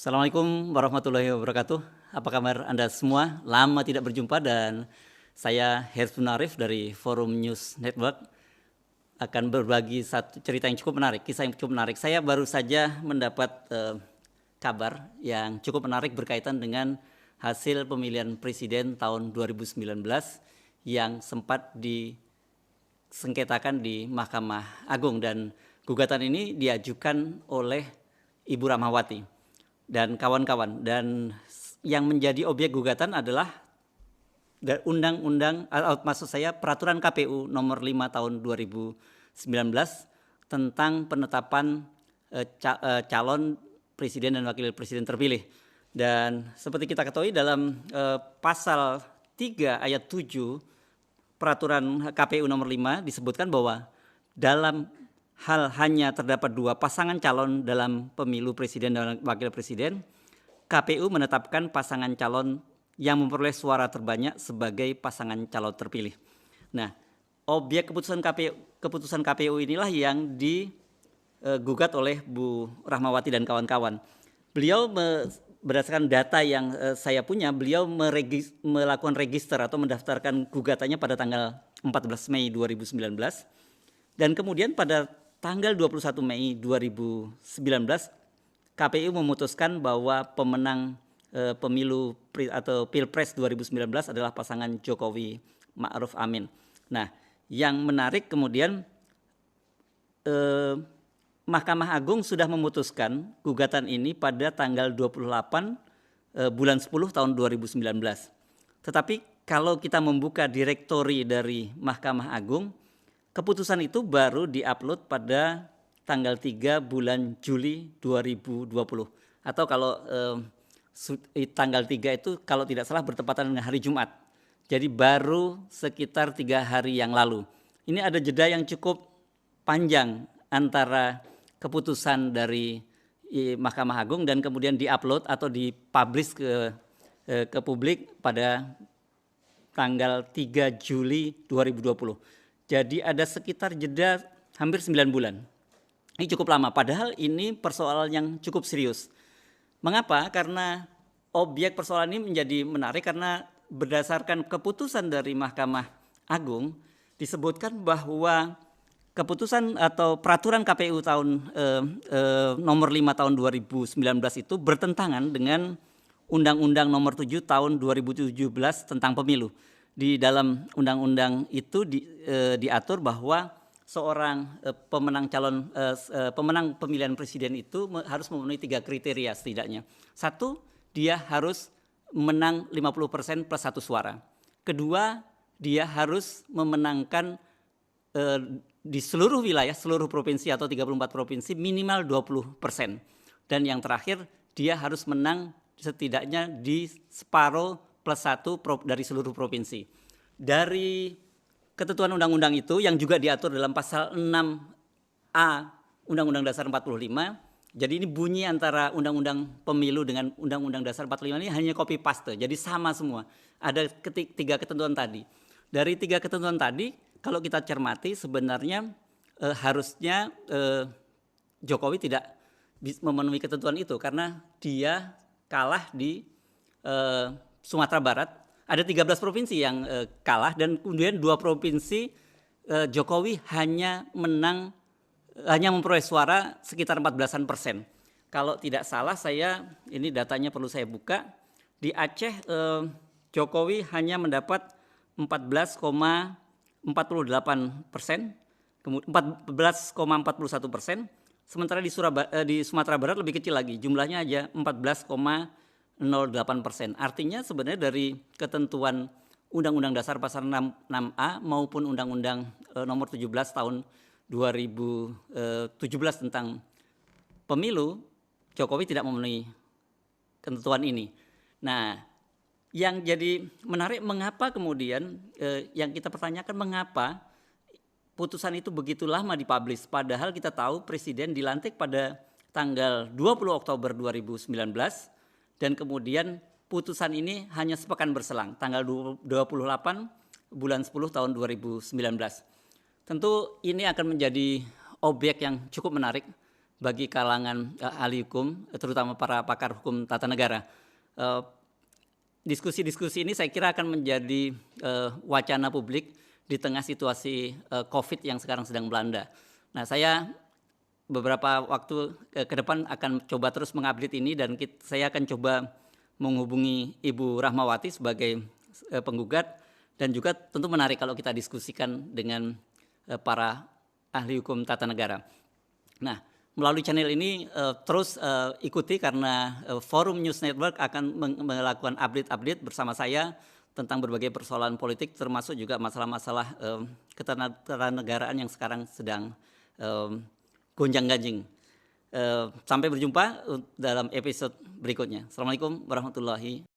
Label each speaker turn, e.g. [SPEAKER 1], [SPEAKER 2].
[SPEAKER 1] Assalamualaikum warahmatullahi wabarakatuh. Apa kabar Anda semua? Lama tidak berjumpa dan saya Herzun Arif dari Forum News Network akan berbagi satu cerita yang cukup menarik, kisah yang cukup menarik. Saya baru saja mendapat kabar yang cukup menarik berkaitan dengan hasil pemilihan presiden tahun 2019 yang sempat disengketakan di Mahkamah Agung, dan gugatan ini diajukan oleh Ibu Rahmawati dan kawan-kawan, dan yang menjadi objek gugatan adalah peraturan KPU nomor 5 tahun 2019 tentang penetapan calon presiden dan wakil presiden terpilih. Dan seperti kita ketahui dalam pasal 3 ayat 7 peraturan KPU nomor 5 disebutkan bahwa dalam hal hanya terdapat dua pasangan calon dalam pemilu presiden dan wakil presiden, KPU menetapkan pasangan calon yang memperoleh suara terbanyak sebagai pasangan calon terpilih. Nah, objek keputusan KPU inilah yang digugat oleh Bu Rahmawati dan kawan-kawan. Beliau berdasarkan data yang saya punya, beliau melakukan register atau mendaftarkan gugatannya pada tanggal 14 Mei 2019, dan kemudian pada tanggal 21 Mei 2019 KPU memutuskan bahwa pemenang pemilu atau Pilpres 2019 adalah pasangan Jokowi Ma'ruf Amin. Nah, yang menarik kemudian Mahkamah Agung sudah memutuskan gugatan ini pada tanggal 28 bulan 10 tahun 2019. Tetapi kalau kita membuka direktori dari Mahkamah Agung, keputusan itu baru diupload pada tanggal 3 bulan Juli 2020. Atau kalau tanggal 3 itu kalau tidak salah bertepatan dengan hari Jumat. Jadi baru sekitar 3 hari yang lalu. Ini ada jeda yang cukup panjang antara keputusan dari Mahkamah Agung dan kemudian diupload atau dipublish ke publik pada tanggal 3 Juli 2020. Jadi ada sekitar jeda hampir 9 bulan. Ini cukup lama, padahal ini persoalan yang cukup serius. Mengapa? Karena objek persoalan ini menjadi menarik karena berdasarkan keputusan dari Mahkamah Agung disebutkan bahwa keputusan atau peraturan KPU tahun nomor 5 tahun 2019 itu bertentangan dengan Undang-Undang nomor 7 tahun 2017 tentang pemilu. Di dalam undang-undang itu diatur bahwa seorang pemenang pemilihan presiden itu harus memenuhi 3 kriteria setidaknya. 1, dia harus menang 50% plus 1 suara. Kedua, dia harus memenangkan di seluruh wilayah, seluruh provinsi atau 34 provinsi minimal 20%. Dan yang terakhir, dia harus menang setidaknya di separuh plus 1 dari seluruh provinsi. Dari ketentuan undang-undang itu yang juga diatur dalam pasal 6A Undang-Undang Dasar 45, jadi ini bunyi antara Undang-Undang Pemilu dengan Undang-Undang Dasar 45 ini hanya copy paste, jadi sama semua. Ada 3 ketentuan tadi. Dari 3 ketentuan tadi, kalau kita cermati sebenarnya harusnya Jokowi tidak memenuhi ketentuan itu karena dia kalah di Sumatera Barat. Ada 13 provinsi yang kalah dan kemudian 2 provinsi Jokowi hanya memperoleh suara sekitar 14%. Kalau tidak salah ini datanya perlu saya buka. Di Aceh Jokowi hanya mendapat 14,48%, 14,41%. Sementara di Sumatera Barat lebih kecil lagi, jumlahnya aja 14,08%. Artinya sebenarnya dari ketentuan Undang-Undang Dasar Pasal 6A maupun Undang-Undang nomor 17 tahun 2017 tentang pemilu, Jokowi tidak memenuhi ketentuan ini. Nah, yang jadi menarik mengapa kemudian yang kita pertanyakan mengapa putusan itu begitu lama dipublish, padahal kita tahu Presiden dilantik pada tanggal 20 Oktober 2019 dan kemudian putusan ini hanya sepekan berselang, tanggal 28 bulan 10 tahun 2019. Tentu ini akan menjadi objek yang cukup menarik bagi kalangan ahli hukum, terutama para pakar hukum tata negara. Diskusi-diskusi ini saya kira akan menjadi wacana publik di tengah situasi COVID yang sekarang sedang melanda. Nah, saya beberapa waktu ke depan akan coba terus mengupdate ini, dan saya akan coba menghubungi Ibu Rahmawati sebagai penggugat, dan juga tentu menarik kalau kita diskusikan dengan para ahli hukum tata negara. Nah, melalui channel ini terus ikuti, karena Forum News Network akan melakukan update-update bersama saya tentang berbagai persoalan politik, termasuk juga masalah-masalah ketatanegaraan yang sekarang sedang gonjang-ganjing. Sampai berjumpa dalam episode berikutnya. Assalamualaikum warahmatullahi wabarakatuh.